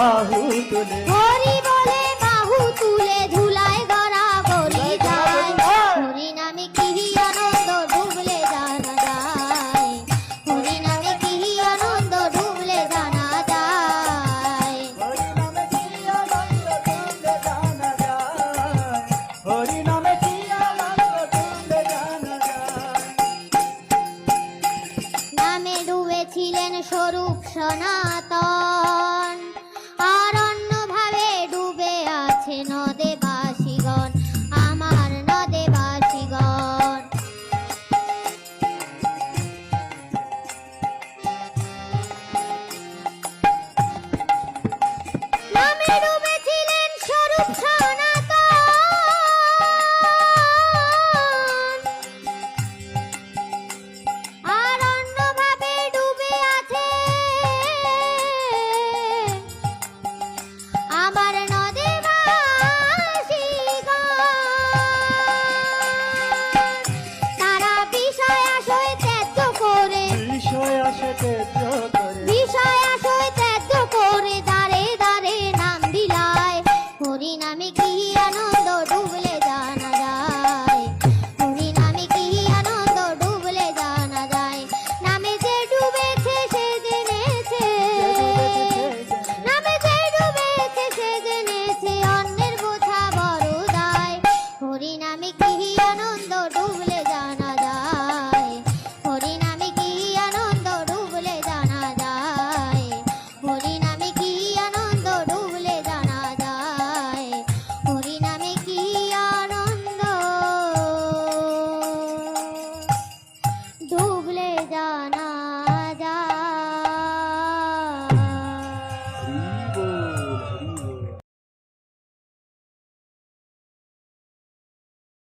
বাহু তুলে, হরি বলে বাহু তুলে ধুলায় গড়া বলি যায়। হরি নামে কি আনন্দ ডুবলে জানা যায়, হরি নামে কি আনন্দ ডুবলে জানা যায়। হরি নামে কি আনন্দ তুলে জানা যায়, হরি নামে কি আনন্দ তুলে জানা যায়। নামে ডুবেছিলেন স্বরূপ সনাতন, আর অন্যভাবে ডুবে আছে নদে বাসীগণ, আমার নদে বাসীগণ। নামে ডুবেছিলেন স্বরূপ সনাতন, আর অন্যভাবে ডুবে আছে আমার নদে বাসীগণ। তারা বিষয় আশয় ত্যায্য করে, বিষয় আসে তেজ করে, বিষয় আশয় ত্যায্য করে দাঁড়ে দাঁড়ে নাম দিলায়। হরি নামে কি